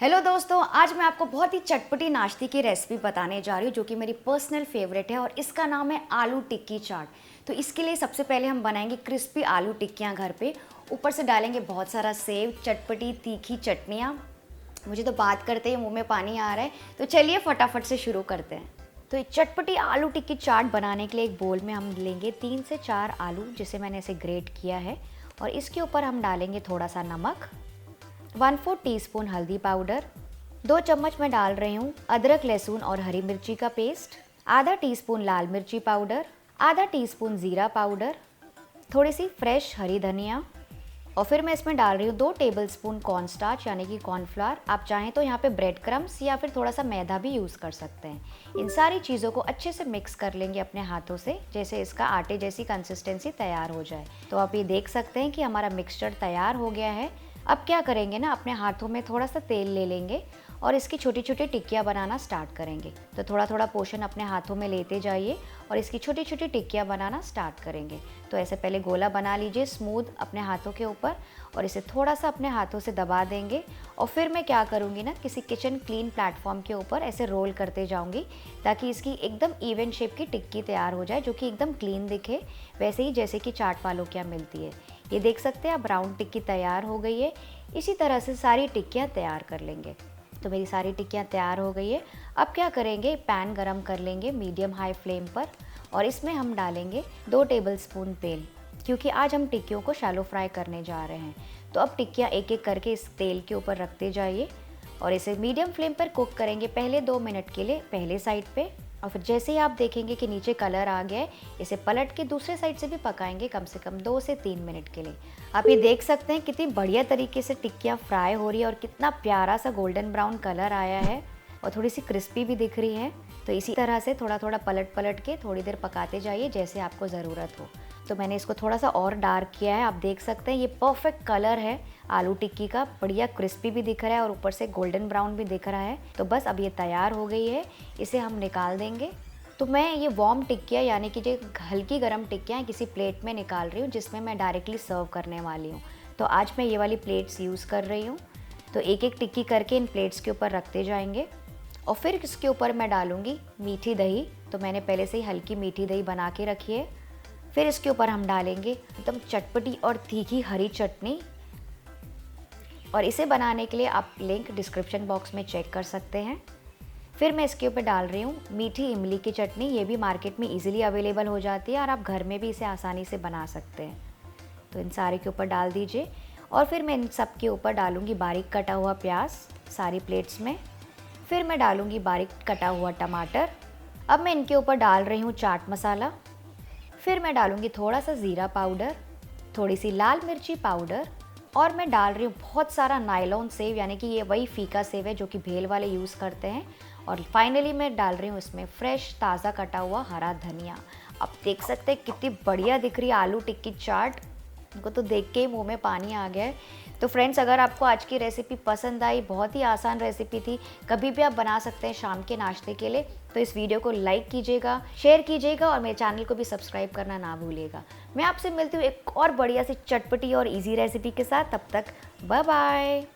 Hello दोस्तों, आज मैं आपको बहुत ही चटपटी नाश्ते की रेसिपी बताने जा रही हूँ जो कि मेरी पर्सनल फेवरेट है और इसका नाम है आलू टिक्की चाट। तो इसके लिए सबसे पहले हम बनाएंगे क्रिस्पी आलू टिक्कियाँ घर पे। ऊपर से डालेंगे बहुत सारा सेव, चटपटी तीखी चटनियाँ। मुझे तो बात करते ही मुंह में पानी आ रहा है, तो चलिए फटाफट से शुरू करते हैं। तो ये चटपटी आलू टिक्की चाट बनाने के लिए एक बोल में हम लेंगे 3 से 4 आलू जिसे मैंने ऐसे ग्रेट किया है, और इसके ऊपर हम डालेंगे थोड़ा सा नमक, 1/4 टीस्पून हल्दी पाउडर, 2 चम्मच मैं डाल रही हूँ अदरक लहसुन और हरी मिर्ची का पेस्ट, आधा टीस्पून लाल मिर्ची पाउडर, आधा टीस्पून ज़ीरा पाउडर, थोड़ी सी फ्रेश हरी धनिया, और फिर मैं इसमें डाल रही हूँ 2 टेबलस्पून कॉर्नस्टार्च यानी कि कॉर्नफ्लावर। आप चाहें तो यहाँ पे ब्रेड क्रम्स या फिर थोड़ा सा मैदा भी यूज़ कर सकते हैं। इन सारी चीज़ों को अच्छे से मिक्स कर लेंगे अपने हाथों से, जैसे इसका आटे जैसी कंसिस्टेंसी तैयार हो जाए। तो आप ये देख सकते हैं कि हमारा मिक्सचर तैयार हो गया है। अब क्या करेंगे ना, अपने हाथों में थोड़ा सा तेल ले लेंगे और इसकी छोटी छोटी टिक्कियाँ बनाना स्टार्ट करेंगे। तो थोड़ा थोड़ा पोर्शन अपने हाथों में लेते जाइए और इसकी छोटी छोटी टिक्कियाँ बनाना स्टार्ट करेंगे। तो ऐसे पहले गोला बना लीजिए स्मूथ अपने हाथों के ऊपर, और इसे थोड़ा सा अपने हाथों से दबा देंगे। और फिर मैं क्या करूँगी ना, किसी किचन क्लीन प्लेटफॉर्म के ऊपर ऐसे रोल करते जाऊँगी ताकि इसकी एकदम इवन शेप की टिक्की तैयार हो जाए, जो कि एकदम क्लीन दिखे, वैसे ही जैसे कि चाट वालों के यहाँ मिलती है। ये देख सकते हैं अब राउंड टिक्की तैयार हो गई है। इसी तरह से सारी टिक्कियाँ तैयार कर लेंगे। तो मेरी सारी टिक्कियाँ तैयार हो गई है। अब क्या करेंगे, पैन गरम कर लेंगे मीडियम हाई फ्लेम पर, और इसमें हम डालेंगे 2 टेबलस्पून तेल, क्योंकि आज हम टिक्कियों को शैलो फ्राई करने जा रहे हैं। तो अब टिक्कियाँ एक एक करके इस तेल के ऊपर रखते जाइए और इसे मीडियम फ्लेम पर कुक करेंगे पहले 2 मिनट के लिए पहले साइड पे, और फिर जैसे ही आप देखेंगे कि नीचे कलर आ गया है, इसे पलट के दूसरे साइड से भी पकाएंगे कम से कम 2 से 3 मिनट के लिए। आप ये देख सकते हैं कितनी बढ़िया तरीके से टिक्कियाँ फ्राई हो रही है और कितना प्यारा सा गोल्डन ब्राउन कलर आया है, और थोड़ी सी क्रिस्पी भी दिख रही है। तो इसी तरह से थोड़ा थोड़ा पलट पलट के थोड़ी देर पकाते जाइए जैसे आपको ज़रूरत हो। तो मैंने इसको थोड़ा सा और डार्क किया है। आप देख सकते हैं ये परफेक्ट कलर है आलू टिक्की का, बढ़िया क्रिस्पी भी दिख रहा है और ऊपर से गोल्डन ब्राउन भी दिख रहा है। तो बस अब ये तैयार हो गई है, इसे हम निकाल देंगे। तो मैं ये वार्म टिक्कियाँ यानी कि जो हल्की गर्म टिक्कियाँ किसी प्लेट में निकाल रही हूँ जिसमें मैं डायरेक्टली सर्व करने वाली हूँ। तो आज मैं ये वाली प्लेट्स यूज़ कर रही हूँ। तो एक एक टिक्की करके इन प्लेट्स के ऊपर रखते जाएंगे, और फिर इसके ऊपर मैं डालूँगी मीठी दही। तो मैंने पहले से ही हल्की मीठी दही बना के रखी है। फिर इसके ऊपर हम डालेंगे एकदम चटपटी और तीखी हरी चटनी, और इसे बनाने के लिए आप लिंक डिस्क्रिप्शन बॉक्स में चेक कर सकते हैं। फिर मैं इसके ऊपर डाल रही हूँ मीठी इमली की चटनी। ये भी मार्केट में इजीली अवेलेबल हो जाती है और आप घर में भी इसे आसानी से बना सकते हैं। तो इन सारे के ऊपर डाल दीजिए, और फिर मैं इन सब के ऊपर डालूँगी बारीक कटा हुआ प्याज सारी प्लेट्स में। फिर मैं डालूँगी बारीक कटा हुआ टमाटर। अब मैं इनके ऊपर डाल रही हूँ चाट मसाला। फिर मैं डालूँगी थोड़ा सा ज़ीरा पाउडर, थोड़ी सी लाल मिर्ची पाउडर, और मैं डाल रही हूँ बहुत सारा नायलॉन सेव यानी कि ये वही फीका सेव है जो कि भेल वाले यूज़ करते हैं। और फाइनली मैं डाल रही हूँ इसमें फ्रेश ताज़ा कटा हुआ हरा धनिया। आप देख सकते हैं कितनी बढ़िया दिख रही है आलू टिक्की चाट। उनको तो देख के ही मुंह में पानी आ गया है। तो फ्रेंड्स, अगर आपको आज की रेसिपी पसंद आई, बहुत ही आसान रेसिपी थी, कभी भी आप बना सकते हैं शाम के नाश्ते के लिए। तो इस वीडियो को लाइक कीजिएगा, शेयर कीजिएगा और मेरे चैनल को भी सब्सक्राइब करना ना भूलिएगा। मैं आपसे मिलती हूँ एक और बढ़िया सी चटपटी और इजी रेसिपी के साथ। तब तक बाय बाय।